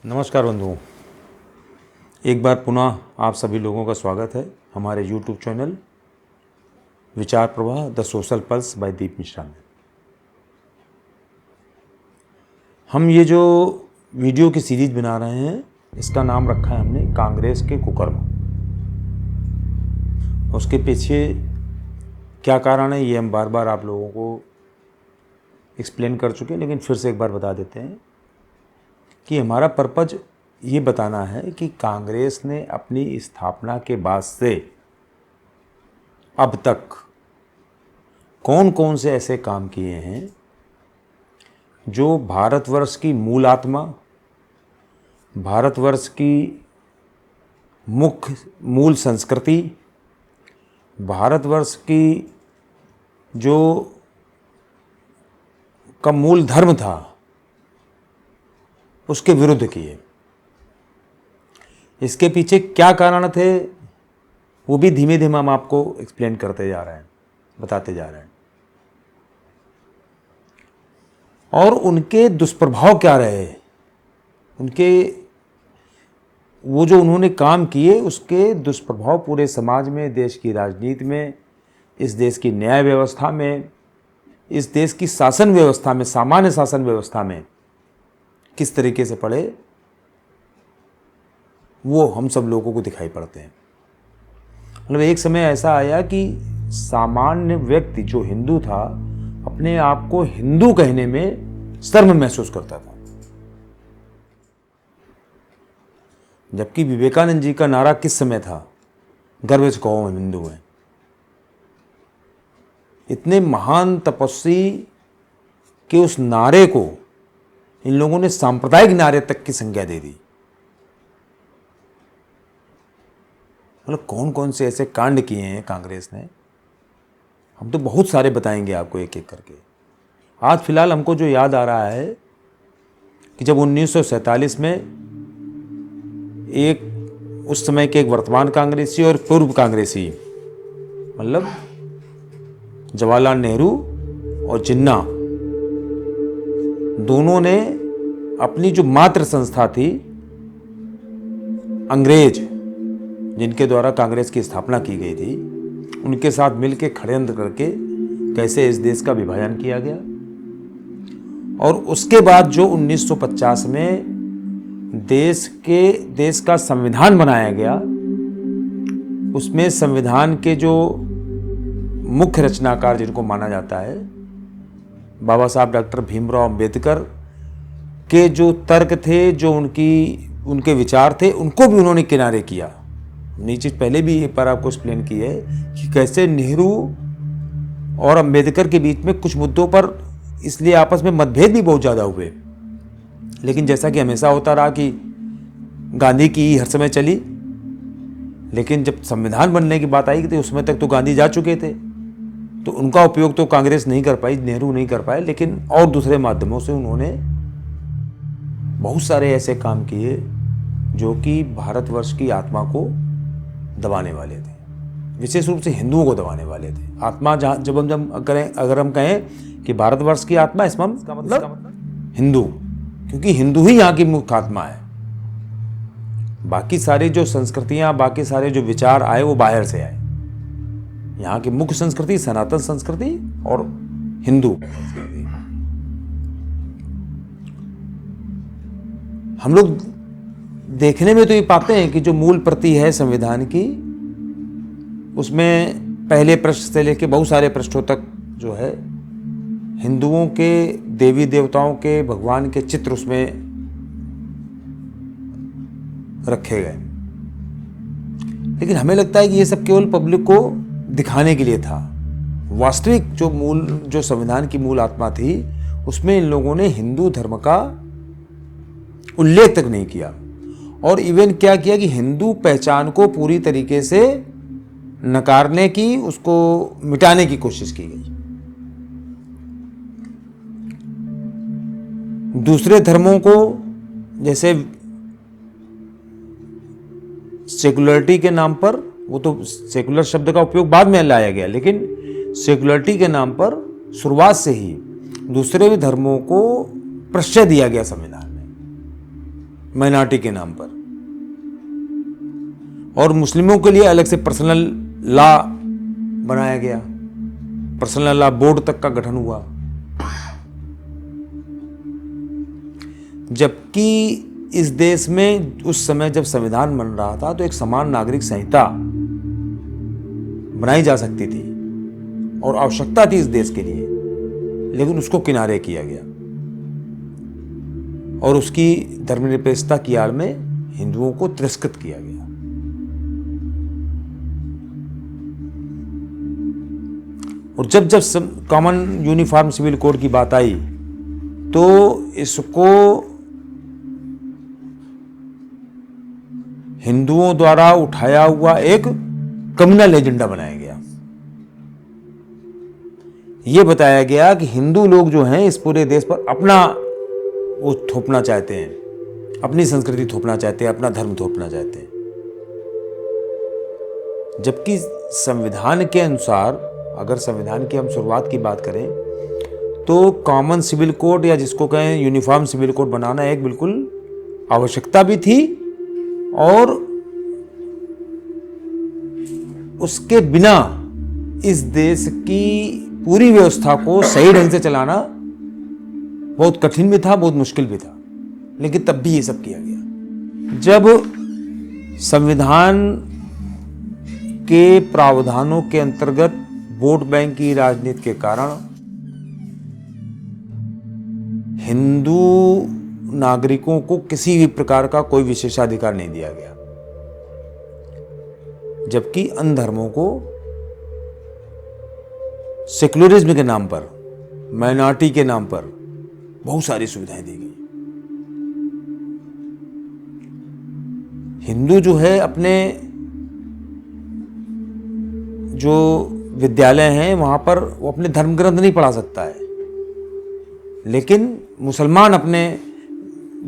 नमस्कार बंधुओं, एक बार पुनः आप सभी लोगों का स्वागत है हमारे YouTube चैनल विचार प्रवाह द सोशल पल्स बाय दीप मिश्रा में। हम ये जो वीडियो की सीरीज बना रहे हैं, इसका नाम रखा है हमने कांग्रेस के कुकर्म। उसके पीछे क्या कारण है ये हम बार बार आप लोगों को एक्सप्लेन कर चुके हैं, लेकिन फिर से एक बार बता देते हैं कि हमारा पर्पज ये बताना है कि कांग्रेस ने अपनी स्थापना के बाद से अब तक कौन कौन से ऐसे काम किए हैं जो भारतवर्ष की मूल आत्मा, भारतवर्ष की मुख्य मूल संस्कृति, भारतवर्ष की जो का मूल धर्म था उसके विरुद्ध किए। इसके पीछे क्या कारण थे वो भी धीमे धीमे हम आपको एक्सप्लेन करते जा रहे हैं, बताते जा रहे हैं, और उनके दुष्प्रभाव क्या रहे, उनके वो जो उन्होंने काम किए उसके दुष्प्रभाव पूरे समाज में, देश की राजनीति में, इस देश की न्याय व्यवस्था में, इस देश की शासन व्यवस्था में, सामान्य शासन व्यवस्था में किस तरीके से पड़े, वो हम सब लोगों को दिखाई पड़ते हैं। मतलब एक समय ऐसा आया कि सामान्य व्यक्ति जो हिंदू था अपने आप को हिंदू कहने में शर्म महसूस करता था, जबकि विवेकानंद जी का नारा किस समय था? गर्व से कहो हम हिंदू हैं। इतने महान तपस्वी के उस नारे को इन लोगों ने सांप्रदायिक नारे तक की संज्ञा दे दी। मतलब कौन कौन से ऐसे कांड किए हैं कांग्रेस ने, हम तो बहुत सारे बताएंगे आपको एक एक करके। आज फिलहाल हमको जो याद आ रहा है कि जब 1947 में एक उस समय के एक वर्तमान कांग्रेसी और पूर्व कांग्रेसी, मतलब जवाहरलाल नेहरू और जिन्ना, दोनों ने अपनी जो मातृ संस्था थी अंग्रेज, जिनके द्वारा कांग्रेस की स्थापना की गई थी, उनके साथ मिलकर षड्यंत्र करके कैसे इस देश का विभाजन किया गया। और उसके बाद जो 1950 में देश का संविधान बनाया गया, उसमें संविधान के जो मुख्य रचनाकार जिनको माना जाता है बाबा साहब डॉक्टर भीमराव अंबेडकर के जो तर्क थे, जो उनके विचार थे, उनको भी उन्होंने किनारे किया। ये चीज़ पहले भी एक बार आपको एक्सप्लेन की है कि कैसे नेहरू और अंबेडकर के बीच में कुछ मुद्दों पर इसलिए आपस में मतभेद भी बहुत ज़्यादा हुए, लेकिन जैसा कि हमेशा होता रहा कि गांधी की हर समय चली, लेकिन जब संविधान बनने की बात आई तो उसमें तक तो गांधी जा चुके थे, तो उनका उपयोग तो कांग्रेस नहीं कर पाई, नेहरू नहीं कर पाए, लेकिन और दूसरे माध्यमों से उन्होंने बहुत सारे ऐसे काम किए जो कि भारतवर्ष की आत्मा को दबाने वाले थे, विशेष रूप से हिंदुओं को दबाने वाले थे। आत्मा जब अगर हम कहें कि भारतवर्ष की आत्मा, इसमें इसका मतलब हिंदू, क्योंकि हिंदू ही यहाँ की मुख्य आत्मा है। बाकी सारी जो संस्कृतियाँ, बाकी सारे जो विचार आए वो बाहर से आए। यहाँ की मुख्य संस्कृति सनातन संस्कृति और हिंदू संस्कृति। हम लोग देखने में तो ये पाते हैं कि जो मूल प्रति है संविधान की, उसमें पहले पृष्ठ से लेकर बहुत सारे पृष्ठों तक जो है हिंदुओं के देवी देवताओं के, भगवान के चित्र उसमें रखे गए। लेकिन हमें लगता है कि ये सब केवल पब्लिक को दिखाने के लिए था। वास्तविक जो संविधान की मूल आत्मा थी, उसमें इन लोगों ने हिंदू धर्म का उल्लेख तक नहीं किया, और इवन क्या किया कि हिंदू पहचान को पूरी तरीके से नकारने की, उसको मिटाने की कोशिश की गई। दूसरे धर्मों को, जैसे सेकुलरिटी के नाम पर, वो तो सेकुलर शब्द का उपयोग बाद में लाया गया, लेकिन सेकुलरिटी के नाम पर शुरुआत से ही दूसरे भी धर्मों को प्रश्रय दिया गया संविधान में, माइनॉरिटी के नाम पर। और मुस्लिमों के लिए अलग से पर्सनल लॉ बनाया गया, पर्सनल लॉ बोर्ड तक का गठन हुआ। जबकि इस देश में उस समय जब संविधान बन रहा था तो एक समान नागरिक संहिता बनाई जा सकती थी और आवश्यकता थी इस देश के लिए, लेकिन उसको किनारे किया गया और उसकी धर्मनिरपेक्षता की आड़ में हिंदुओं को तिरस्कृत किया गया। और जब जब कॉमन यूनिफॉर्म सिविल कोड की बात आई तो इसको हिंदुओं द्वारा उठाया हुआ एक कम्युनल एजेंडा बनाया गया। यह बताया गया कि हिंदू लोग जो हैं इस पूरे देश पर अपना वो थोपना चाहते हैं, अपनी संस्कृति थोपना चाहते हैं, अपना धर्म थोपना चाहते हैं। जबकि संविधान के अनुसार, अगर संविधान की हम शुरुआत की बात करें तो कॉमन सिविल कोड या जिसको कहें यूनिफॉर्म सिविल कोड बनाना एक बिल्कुल आवश्यकता भी थी और उसके बिना इस देश की पूरी व्यवस्था को सही ढंग से चलाना बहुत कठिन भी था, बहुत मुश्किल भी था, लेकिन तब भी ये सब किया गया। जब संविधान के प्रावधानों के अंतर्गत वोट बैंक की राजनीति के कारण हिंदू नागरिकों को किसी भी प्रकार का कोई विशेषाधिकार नहीं दिया गया, जबकि अन्य धर्मों को सेक्युलरिज्म के नाम पर, माइनॉरिटी के नाम पर बहुत सारी सुविधाएं दी गई। हिंदू जो है अपने जो विद्यालय हैं वहां पर वो अपने धर्म ग्रंथ नहीं पढ़ा सकता है, लेकिन मुसलमान अपने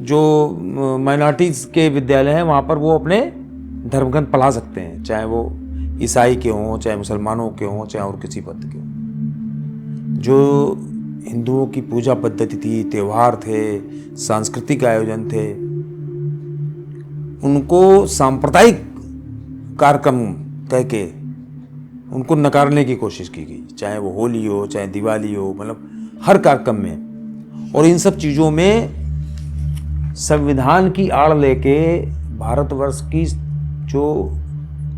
जो माइनॉरिटीज के विद्यालय हैं वहां पर वो अपने धर्म ग्रंथ पढ़ा सकते हैं, चाहे वो ईसाई के हों, चाहे मुसलमानों के हों, चाहे और किसी पंथ के हों। जो हिंदुओं की पूजा पद्धति थी, त्यौहार थे, सांस्कृतिक आयोजन थे, उनको सांप्रदायिक कार्यक्रम कह के उनको नकारने की कोशिश की गई, चाहे वो होली हो, चाहे दिवाली हो, मतलब हर कार्यक्रम में। और इन सब चीज़ों में संविधान की आड़ लेके भारतवर्ष की जो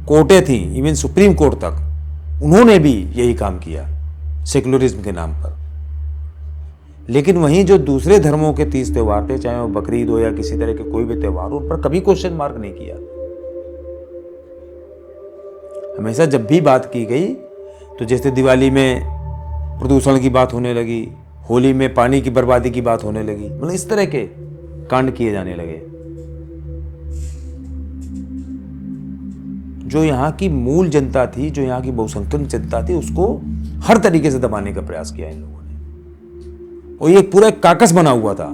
कोर्टें थी, इवन सुप्रीम कोर्ट तक, उन्होंने भी यही काम किया सेक्युलरिज्म के नाम पर। लेकिन वहीं जो दूसरे धर्मों के 30 त्यौहार थे, चाहे वो बकरीद हो या किसी तरह के कोई भी त्यौहार हो, उन पर कभी क्वेश्चन मार्क नहीं किया। हमेशा जब भी बात की गई तो जैसे दिवाली में प्रदूषण की बात होने लगी, होली में पानी की बर्बादी की बात होने लगी, मतलब इस तरह के कांड किए जाने लगे। जो यहाँ की मूल जनता थी, जो यहाँ की बहुसंख्यक जनता थी, उसको हर तरीके से दबाने का प्रयास किया इन लोगों ने। और ये पूरा काकस बना हुआ था।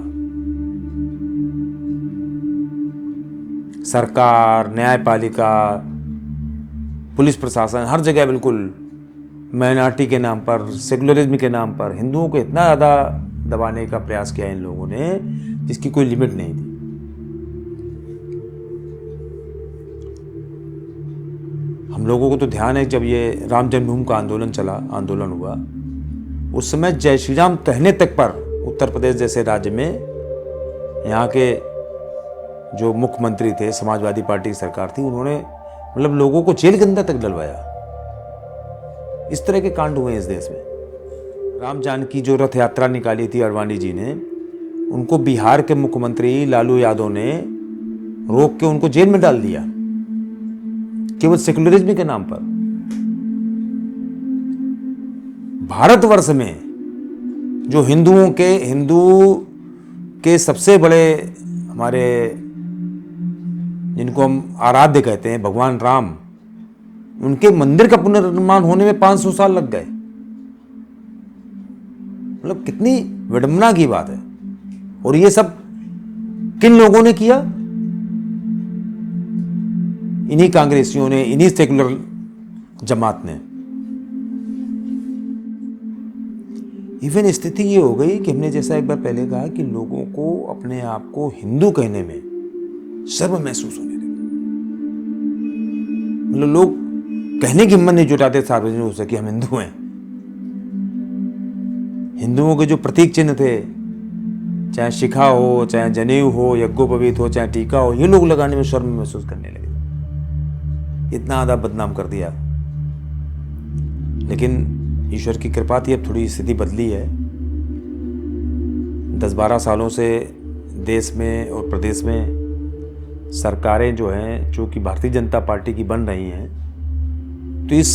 सरकार, न्यायपालिका, पुलिस प्रशासन, हर जगह बिल्कुल माइनॉरिटी के नाम पर, सेक्युलरिज्म के नाम पर हिंदुओं को इतना ज़्यादा दबाने का प्रयास किया इन लोगों ने जिसकी कोई लिमिट नहीं थी। हम लोगों को तो ध्यान है जब ये राम जन्मभूमि का आंदोलन हुआ, उस समय जय श्री राम कहने तक पर उत्तर प्रदेश जैसे राज्य में यहाँ के जो मुख्यमंत्री थे, समाजवादी पार्टी की सरकार थी, उन्होंने मतलब लोगों को जेल के अंदर तक डलवाया। इस तरह के कांड हुए इस देश में। राम जानकी जो रथ यात्रा निकाली थी अडवाणी जी ने, उनको बिहार के मुख्यमंत्री लालू यादव ने रोक के उनको जेल में डाल दिया, केवल सेक्युलरिज्म के नाम पर। भारतवर्ष में जो हिंदू के सबसे बड़े हमारे जिनको हम आराध्य कहते हैं भगवान राम, उनके मंदिर का पुनर्निर्माण होने में 500 साल लग गए। मतलब कितनी विडंबना की बात है। और ये सब किन लोगों ने किया? इन्हीं कांग्रेसियों ने, इन्हीं सेकुलर जमात ने। इवन स्थिति ये हो गई कि हमने जैसा एक बार पहले कहा कि लोगों को अपने आप को हिंदू कहने में शर्म महसूस होने लगी। मतलब लोग कहने की हिम्मत नहीं जुटाते सार्वजनिक रूप से कि हम हिंदू हैं। हिंदुओं के जो प्रतीक चिन्ह थे, चाहे शिखा हो, चाहे जनेऊ हो, यज्ञोपवीत हो, चाहे टीका हो, ये लोग लगाने में शर्म महसूस करने लगे। इतना आधा बदनाम कर दिया। लेकिन ईश्वर की कृपा थी, अब थोड़ी स्थिति बदली है। 10-12 सालों से देश में और प्रदेश में सरकारें जो हैं, चूँकि भारतीय जनता पार्टी की बन रही हैं, तो इस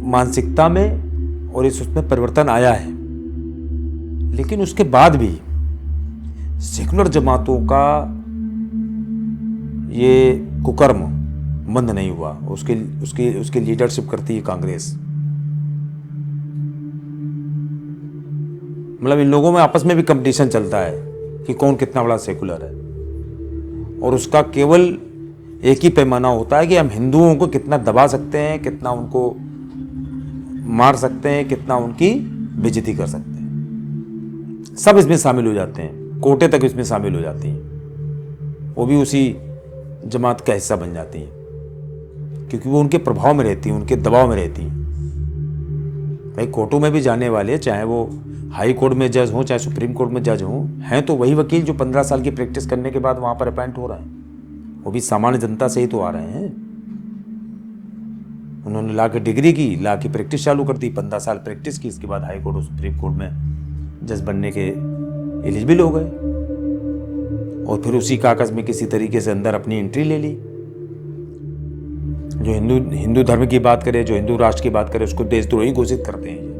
मानसिकता में और उसमें परिवर्तन आया है। लेकिन उसके बाद भी सेकुलर जमातों का ये कुकर्म बंद नहीं हुआ। उसकी लीडरशिप करती है कांग्रेस। मतलब इन लोगों में आपस में भी कंपटीशन चलता है कि कौन कितना बड़ा सेकुलर है, और उसका केवल एक ही पैमाना होता है कि हम हिंदुओं को कितना दबा सकते हैं, कितना उनको मार सकते हैं, कितना उनकी बेइज्जती कर सकते हैं। सब इसमें शामिल हो जाते हैं, कोटे तक इसमें शामिल हो जाती हैं। वो भी उसी जमात का हिस्सा बन जाती हैं, क्योंकि वो उनके प्रभाव में रहती हैं, उनके दबाव में रहती हैं। भाई कोर्टों में भी जाने वाले, चाहे वो हाई कोर्ट में जज हों, चाहे सुप्रीम कोर्ट में जज हों, हैं तो वही वकील जो 15 साल की प्रैक्टिस करने के बाद वहाँ पर अपॉइंट हो रहे हैं। वो भी सामान्य जनता से ही तो आ रहे हैं। उन्होंने ला की डिग्री की, ला की प्रैक्टिस चालू कर दी, 15 साल प्रैक्टिस की, इसके बाद हाई कोर्ट और सुप्रीम कोर्ट में जज बनने के एलिजिबल हो गए, और फिर उसी कागज में किसी तरीके से अंदर अपनी एंट्री ले ली। जो हिंदू धर्म की बात करे, जो हिंदू राष्ट्र की बात करे, उसको देशद्रोही घोषित करते हैं।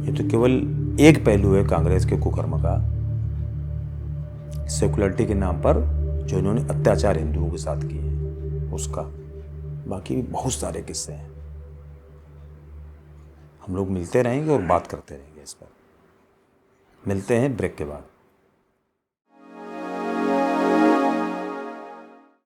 ये तो केवल एक पहलू है कांग्रेस के कुकर्म का, सेकुलरिटी के नाम पर जो इन्होंने अत्याचार हिंदुओं के साथ किए उसका। बाकी भी बहुत सारे किस्से हैं। हम लोग मिलते रहेंगे और बात करते रहेंगे इस पर। मिलते हैं ब्रेक के बाद।